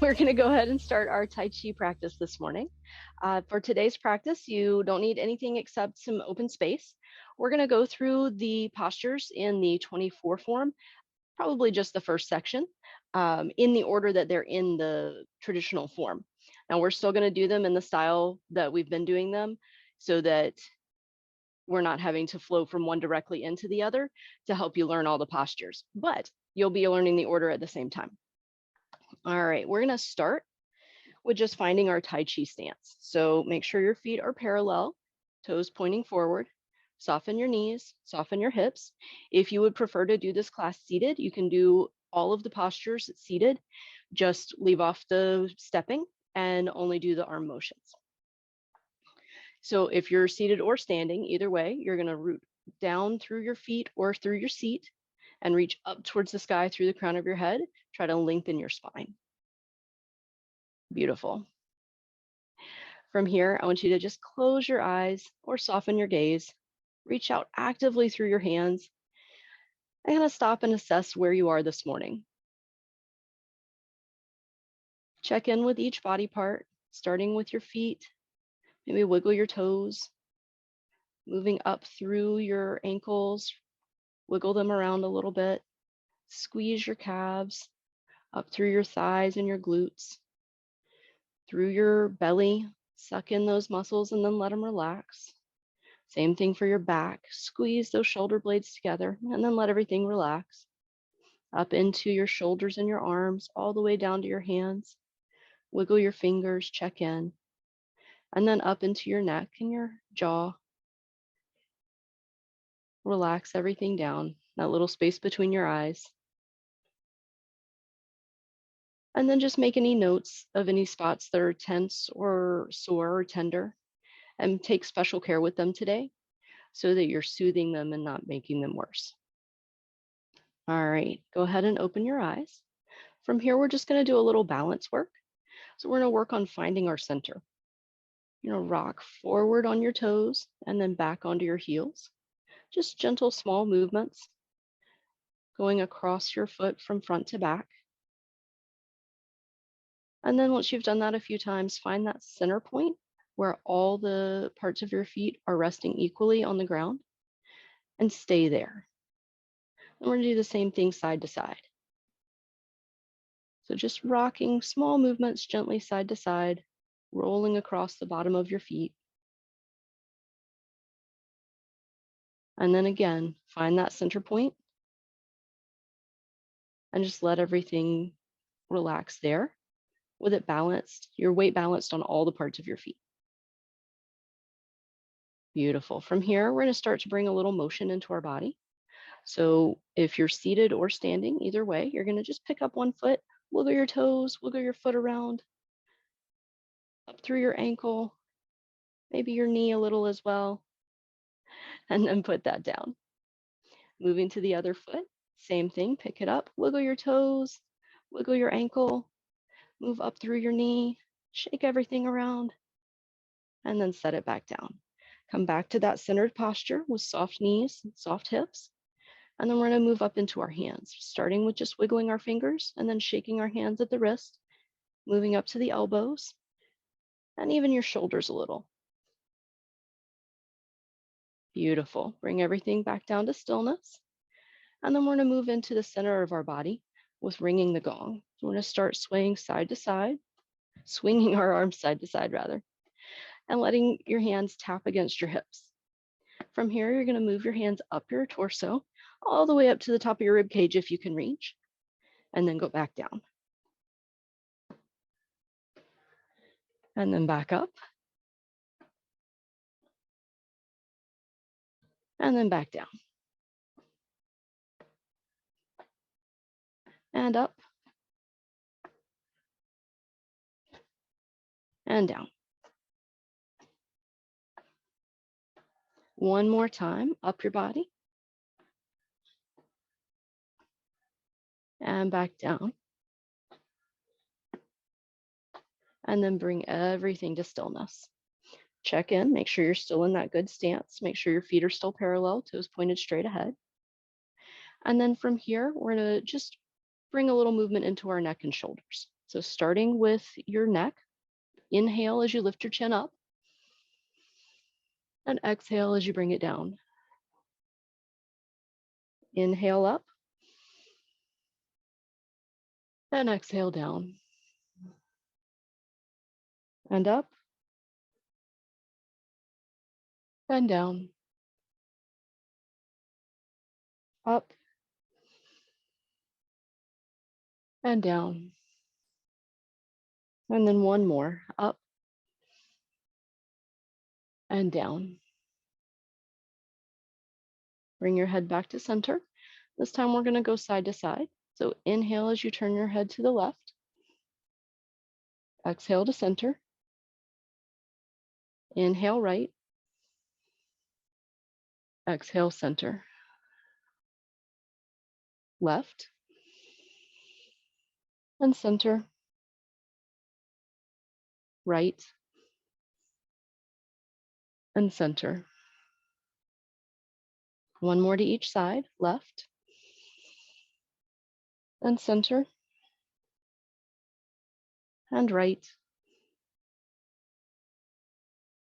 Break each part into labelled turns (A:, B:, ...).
A: we're going to go ahead and start our Tai Chi practice this morning. For today's practice, you don't need anything except some open space. We're going to go through the postures in the 24 form, probably just the first section, in the order that they're in the traditional form. Now, we're still going to do them in the style that we've been doing them so that we're not having to flow from one directly into the other to help you learn all the postures, but you'll be learning the order at the same time. All right, we're going to start with just finding our Tai Chi stance. So make sure your feet are parallel, toes pointing forward, soften your knees, soften your hips. If you would prefer to do this class seated, you can do all of the postures seated, just leave off the stepping and only do the arm motions. So if you're seated or standing, either way, you're going to root down through your feet or through your seat and reach up towards the sky through the crown of your head. Try to lengthen your spine. Beautiful. From here, I want you to just close your eyes or soften your gaze. Reach out actively through your hands. I'm going to stop and assess where you are this morning. Check in with each body part, starting with your feet. Maybe wiggle your toes, moving up through your ankles, wiggle them around a little bit. Squeeze your calves up through your thighs and your glutes, through your belly. Suck in those muscles and then let them relax. Same thing for your back. Squeeze those shoulder blades together and then let everything relax. Up into your shoulders and your arms, all the way down to your hands. Wiggle your fingers, check in. And then up into your neck and your jaw. Relax everything down, that little space between your eyes. And then just make any notes of any spots that are tense or sore or tender, and take special care with them today so that you're soothing them and not making them worse. All right, go ahead and open your eyes. From here, we're just going to do a little balance work. So we're going to work on finding our center. Rock forward on your toes and then back onto your heels. Just gentle, small movements going across your foot from front to back. And then once you've done that a few times, find that center point where all the parts of your feet are resting equally on the ground and stay there. And we're going to do the same thing side to side. So just rocking small movements gently side to side, rolling across the bottom of your feet. And then again, find that center point and just let everything relax there with it balanced, your weight balanced on all the parts of your feet. Beautiful. From here, we're going to start to bring a little motion into our body. So if you're seated or standing, either way, you're going to just pick up one foot, wiggle your toes, wiggle your foot around, up through your ankle, maybe your knee a little as well, and then put that down. Moving to the other foot, same thing, pick it up, wiggle your toes, wiggle your ankle, move up through your knee, shake everything around, and then set it back down. Come back to that centered posture with soft knees and soft hips. And then we're going to move up into our hands, starting with just wiggling our fingers and then shaking our hands at the wrist, moving up to the elbows, and even your shoulders a little. Beautiful. Bring everything back down to stillness. And then we're going to move into the center of our body with ringing the gong. So we're going to start swaying side to side, swinging our arms side to side rather, and letting your hands tap against your hips. From here, you're going to move your hands up your torso, all the way up to the top of your rib cage if you can reach, and then go back down. And then back up. And then back down. And up. And down. One more time, up your body. And back down. And then bring everything to stillness. Check in, make sure you're still in that good stance. Make sure your feet are still parallel, toes pointed straight ahead. And then from here, we're going to just bring a little movement into our neck and shoulders. So starting with your neck, inhale as you lift your chin up, and exhale as you bring it down. Inhale up, and exhale down. And up, and down. Up, and down. And then one more, up, and down. Bring your head back to center. This time we're going to go side to side. So inhale as you turn your head to the left. Exhale to center. Inhale right. Exhale center. Left. And center. Right. And center. One more to each side. Left. And center. And right.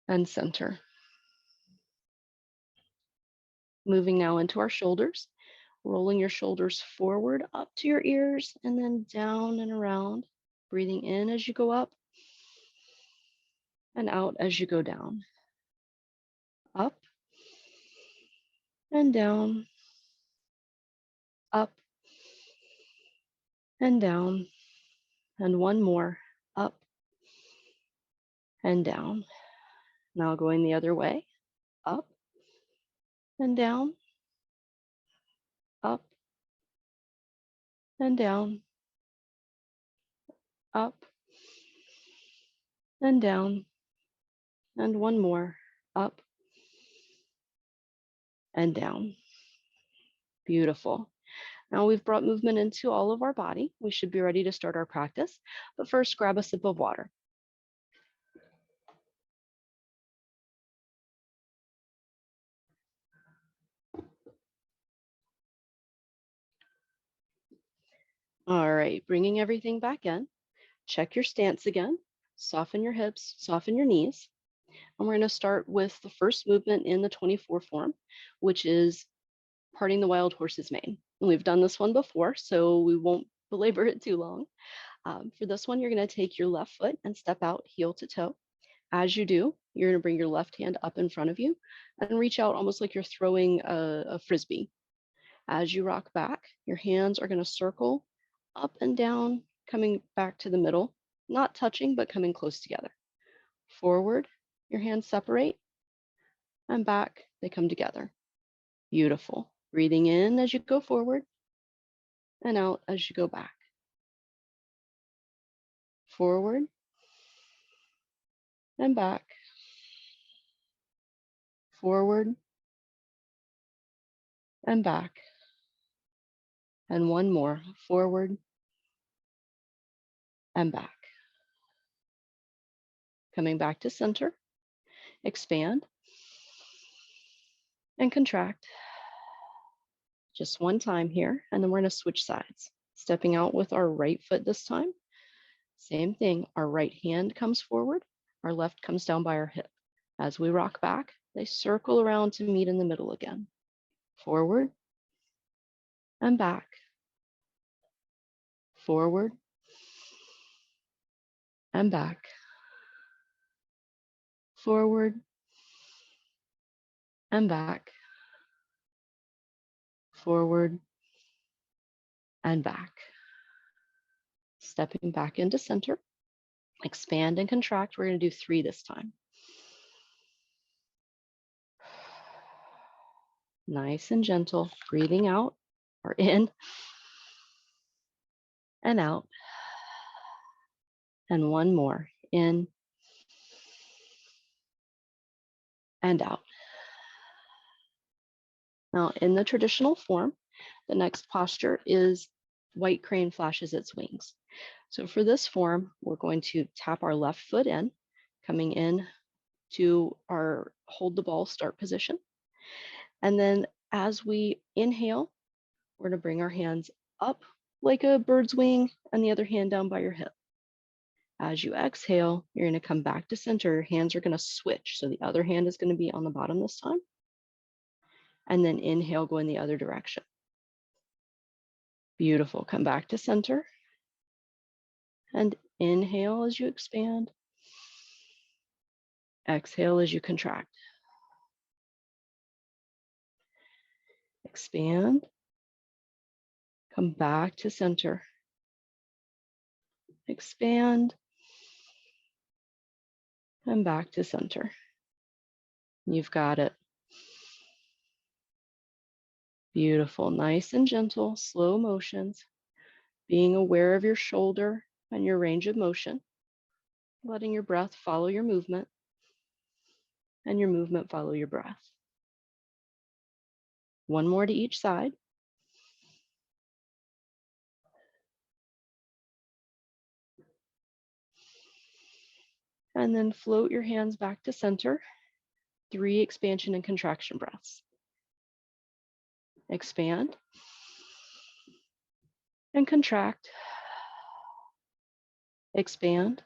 A: And center. Moving now into our shoulders. Rolling your shoulders forward up to your ears and then down and around. Breathing in as you go up and out as you go down. Up and down. Up and down. And one more. Up and down. Now going the other way. Up and down. Up and down. Up and down. And one more. Up and down. Beautiful. Now we've brought movement into all of our body. We should be ready to start our practice. But first, grab a sip of water. All right, bringing everything back in. Check your stance again. Soften your hips, soften your knees. And we're going to start with the first movement in the 24 form, which is parting the wild horse's mane. And we've done this one before, so we won't belabor it too long. For this one, you're going to take your left foot and step out heel to toe. As you do, you're going to bring your left hand up in front of you and reach out almost like you're throwing a frisbee. As you rock back, your hands are going to circle up and down, coming back to the middle, not touching, but coming close together. Forward, your hands separate, and back, they come together. Beautiful. Breathing in as you go forward, and out as you go back. Forward, and back. Forward, and back. And one more, forward, and back. Coming back to center, expand, and contract. Just one time here, and then we're going to switch sides. Stepping out with our right foot this time. Same thing, our right hand comes forward, our left comes down by our hip. As we rock back, they circle around to meet in the middle again. Forward, and back. Forward, and back. Forward, and back. Forward, and back. Stepping back into center. Expand and contract. We're going to do 3 this time. Nice and gentle. Breathing out or in and out. And one more. In and out. Now, in the traditional form, the next posture is white crane flashes its wings. So for this form, we're going to tap our left foot in, coming in to our hold the ball start position. And then as we inhale, we're going to bring our hands up like a bird's wing and the other hand down by your hip. As you exhale, you're going to come back to center. Your hands are going to switch. So the other hand is going to be on the bottom this time. And then inhale, go in the other direction. Beautiful. Come back to center. And inhale as you expand. Exhale as you contract. Expand. Come back to center. Expand. And back to center. You've got it. Beautiful. Nice and gentle, slow motions. Being aware of your shoulder and your range of motion. Letting your breath follow your movement. And your movement follow your breath. One more to each side. And then float your hands back to center. 3 expansion and contraction breaths. Expand and contract. Expand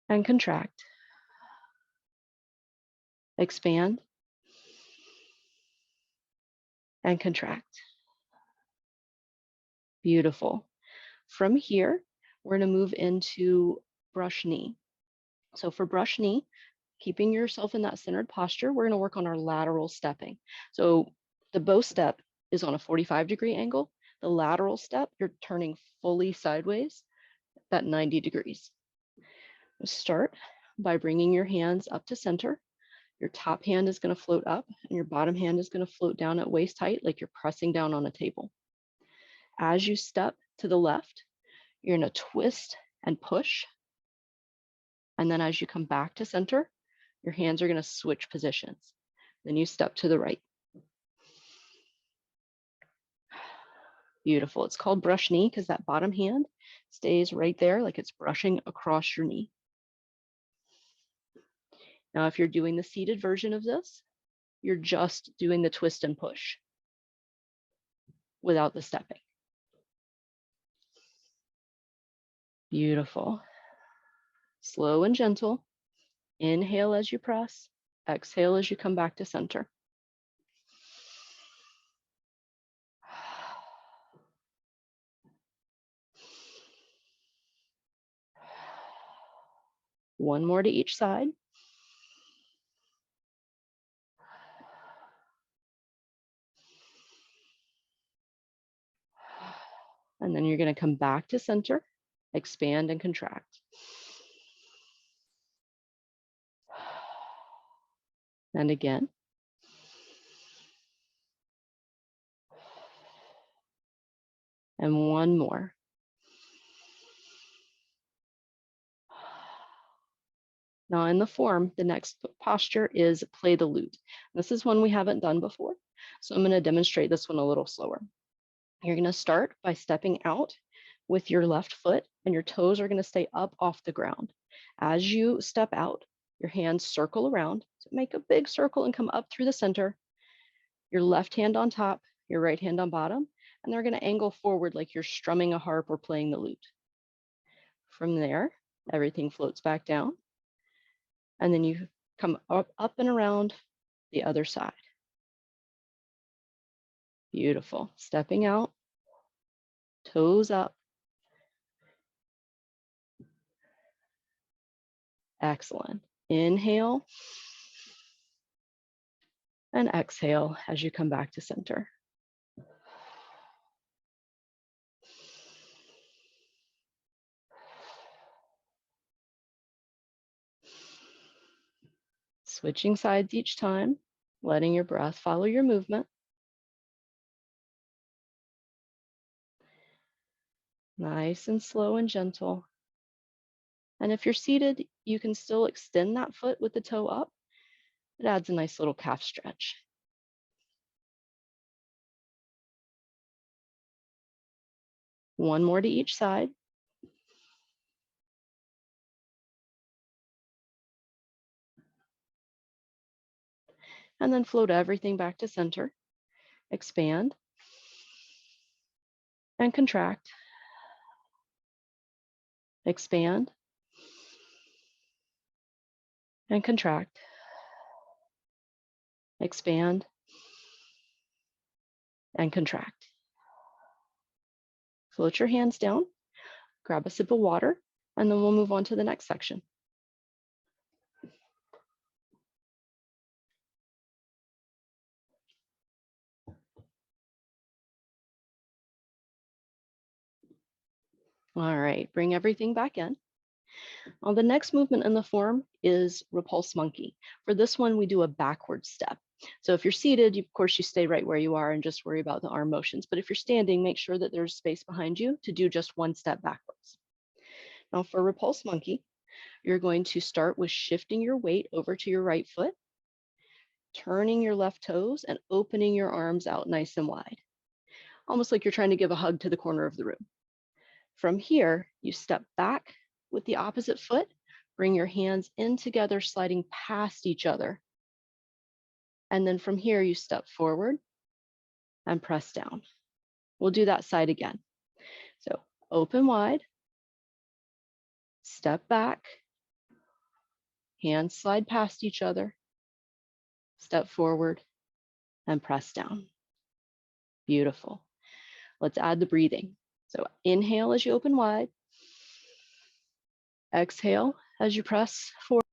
A: and contract. Expand and contract. Beautiful. From here, we're going to move into brush knee. So for brush knee, keeping yourself in that centered posture, we're going to work on our lateral stepping. So the bow step is on a 45-degree angle. The lateral step, you're turning fully sideways at 90 degrees. Start by bringing your hands up to center. Your top hand is going to float up and your bottom hand is going to float down at waist height like you're pressing down on a table. As you step to the left, you're going to twist and push. And then as you come back to center, your hands are going to switch positions. Then you step to the right. Beautiful. It's called brush knee because that bottom hand stays right there like it's brushing across your knee. Now, if you're doing the seated version of this, you're just doing the twist and push without the stepping. Beautiful. Slow and gentle. Inhale as you press. Exhale as you come back to center. One more to each side. And then you're going to come back to center, expand and contract. And again. And one more. Now in the form, the next posture is play the lute. This is one we haven't done before. So I'm going to demonstrate this one a little slower. You're going to start by stepping out with your left foot and your toes are going to stay up off the ground. As you step out, your hands circle around. So make a big circle and come up through the center. Your left hand on top, your right hand on bottom, and they're going to angle forward like you're strumming a harp or playing the lute. From there, everything floats back down. And then you come up and around the other side. Beautiful. Stepping out, toes up. Excellent. Inhale and exhale as you come back to center. Switching sides each time, letting your breath follow your movement. Nice and slow and gentle. And if you're seated, you can still extend that foot with the toe up. It adds a nice little calf stretch. One more to each side. And then float everything back to center. Expand and contract. expand, and contract, expand, and contract. Float your hands down, grab a sip of water, and then we'll move on to the next section. All right, bring everything back in. Now, the next movement in the form is Repulse Monkey. For this one, we do a backward step. So if you're seated, of course, you stay right where you are and just worry about the arm motions. But if you're standing, make sure that there's space behind you to do just one step backwards. Now for Repulse Monkey, you're going to start with shifting your weight over to your right foot, turning your left toes, and opening your arms out nice and wide, almost like you're trying to give a hug to the corner of the room. From here, you step back with the opposite foot, bring your hands in together, sliding past each other. And then from here, you step forward and press down. We'll do that side again. So open wide, step back, hands slide past each other, step forward, and press down. Beautiful. Let's add the breathing. So inhale as you open wide, exhale as you press forward.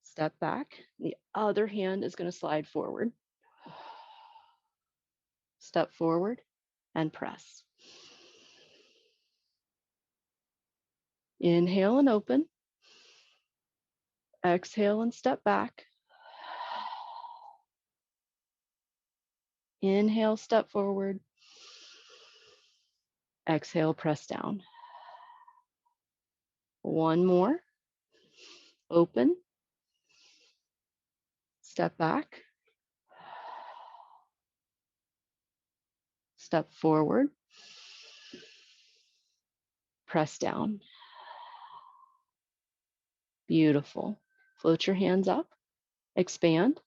A: Step back. The other hand is going to slide forward. Step forward and press. Inhale and open. Exhale and step back. Inhale, step forward. Exhale, press down. One more. Open. Step back. Step forward. Press down. Beautiful. Float your hands up. Expand.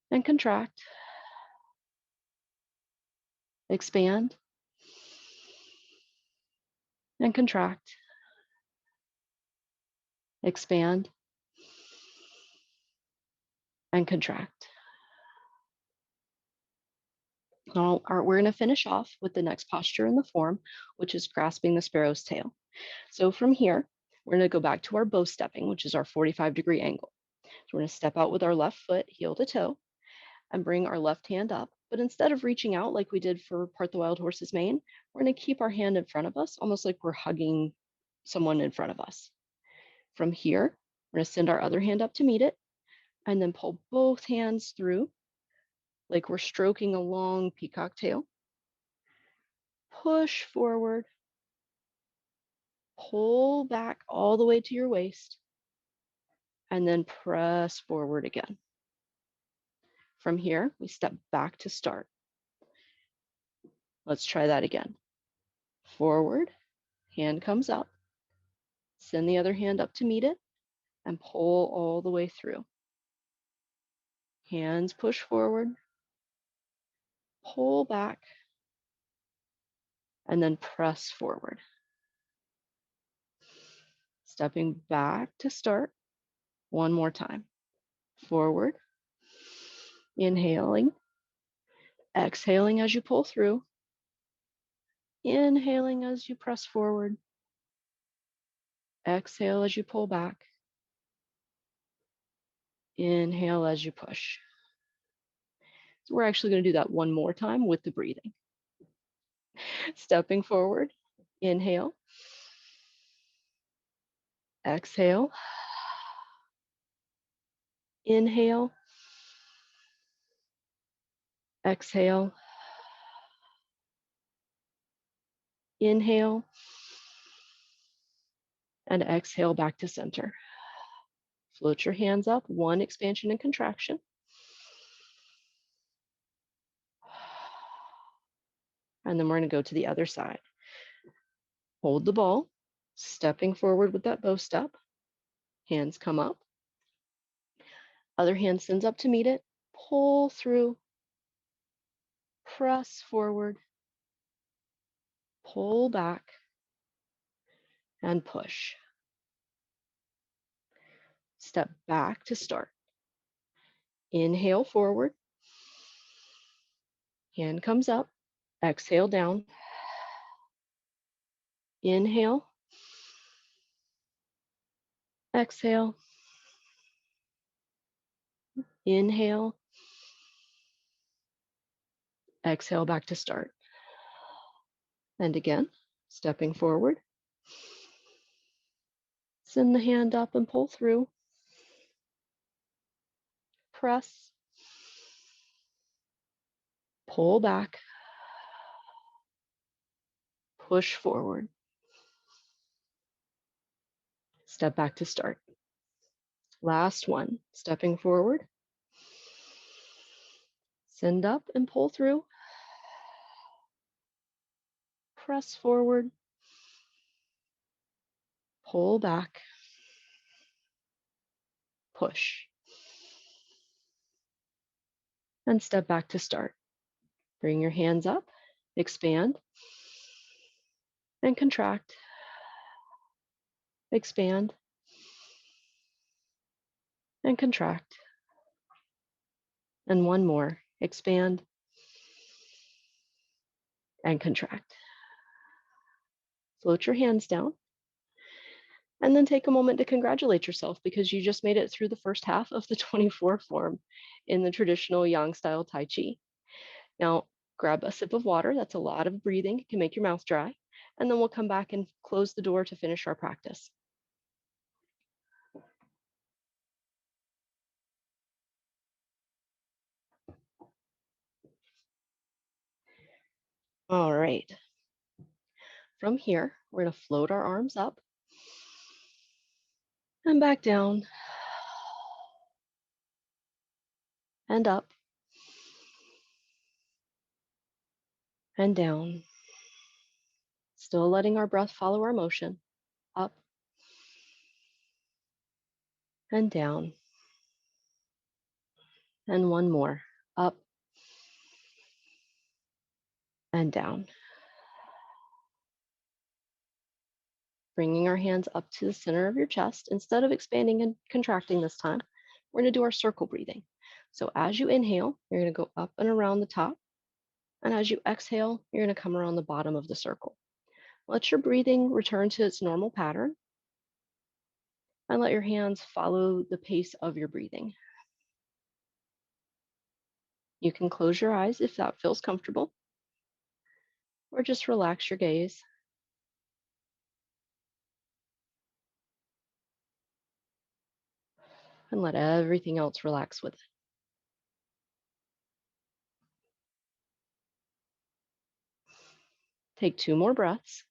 A: And contract. Expand. And contract. Expand. And contract. Now, we're going to finish off with the next posture in the form, which is grasping the sparrow's tail. So from here, we're going to go back to our bow stepping, which is our 45-degree angle. So we're going to step out with our left foot, heel to toe, and bring our left hand up. But instead of reaching out like we did for Part the Wild Horse's mane, we're going to keep our hand in front of us, almost like we're hugging someone in front of us. From here, we're going to send our other hand up to meet it, and then pull both hands through like we're stroking a long peacock tail. Push forward, pull back all the way to your waist, and then press forward again. From here, we step back to start. Let's try that again. Forward, hand comes up, send the other hand up to meet it, and pull all the way through. Hands push forward, pull back, and then press forward. Stepping back to start. One more time. Forward, inhaling, exhaling as you pull through, inhaling as you press forward, exhale as you pull back, inhale as you push. So we're actually going to do that one more time with the breathing. Stepping forward, inhale, exhale, inhale, exhale, Inhale and exhale back to center. Float your hands up, one expansion and contraction. And then we're going to go to the other side. Hold the ball, stepping forward with that bow step. Hands come up. Other hand sends up to meet it. Pull through. Press forward. Pull back. And push. Step back to start. Inhale forward. Hand comes up. Exhale down. Inhale. Exhale. Inhale. Exhale back to start. And again, stepping forward. Send the hand up and pull through. Press. Pull back. Push forward. Step back to start. Last one, stepping forward. Send up and pull through. Press forward. Pull back. Push. And step back to start. Bring your hands up, expand, and contract. Expand, and contract. And one more, expand, and contract. Float your hands down, and then take a moment to congratulate yourself because you just made it through the first half of the 24 form in the traditional Yang style Tai Chi. Now, grab a sip of water. That's a lot of breathing. It can make your mouth dry. And then we'll come back and close the door to finish our practice. All right. From here, we're going to float our arms up and back down and up and down. Still letting our breath follow our motion. Up and down. And one more. Up and down. Bringing our hands up to the center of your chest. Instead of expanding and contracting this time, we're going to do our circle breathing. So as you inhale, you're going to go up and around the top. And as you exhale, you're going to come around the bottom of the circle. Let your breathing return to its normal pattern. And let your hands follow the pace of your breathing. You can close your eyes if that feels comfortable, or just relax your gaze. And let everything else relax with it. Take 2 more breaths.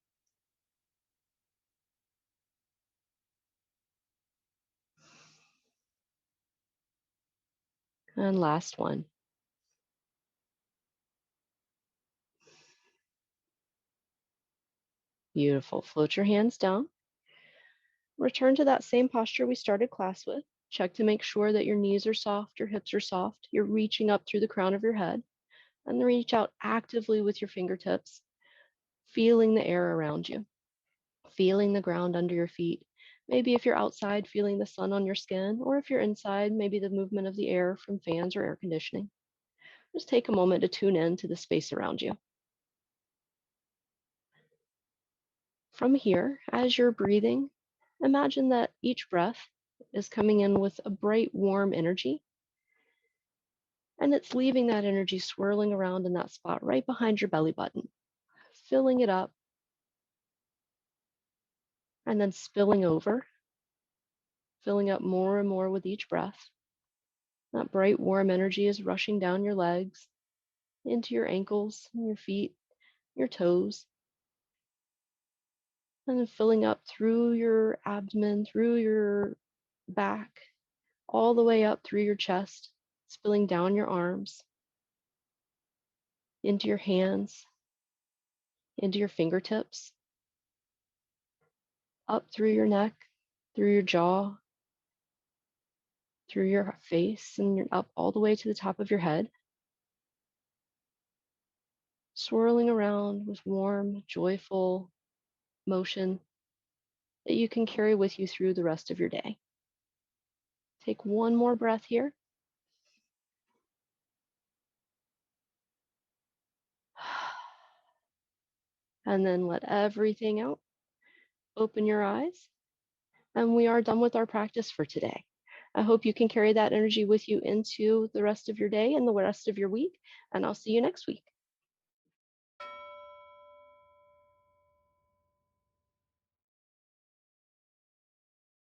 A: And last one. Beautiful. Float your hands down. Return to that same posture we started class with. Check to make sure that your knees are soft, your hips are soft. You're reaching up through the crown of your head. And then reach out actively with your fingertips, feeling the air around you, feeling the ground under your feet. Maybe if you're outside, feeling the sun on your skin, or if you're inside, maybe the movement of the air from fans or air conditioning. Just take a moment to tune in to the space around you. From here, as you're breathing, imagine that each breath is coming in with a bright, warm energy, and it's leaving that energy swirling around in that spot right behind your belly button, filling it up, and then spilling over, filling up more and more with each breath. That bright, warm energy is rushing down your legs, into your ankles, your feet, your toes, And then filling up through your abdomen, through your back, all the way up through your chest, spilling down your arms, into your hands, into your fingertips, up through your neck, through your jaw, through your face, and up all the way to the top of your head, swirling around with warm, joyful motion that you can carry with you through the rest of your day. Take one more breath here. And then let everything out. Open your eyes. And we are done with our practice for today. I hope you can carry that energy with you into the rest of your day and the rest of your week. And I'll see you next week.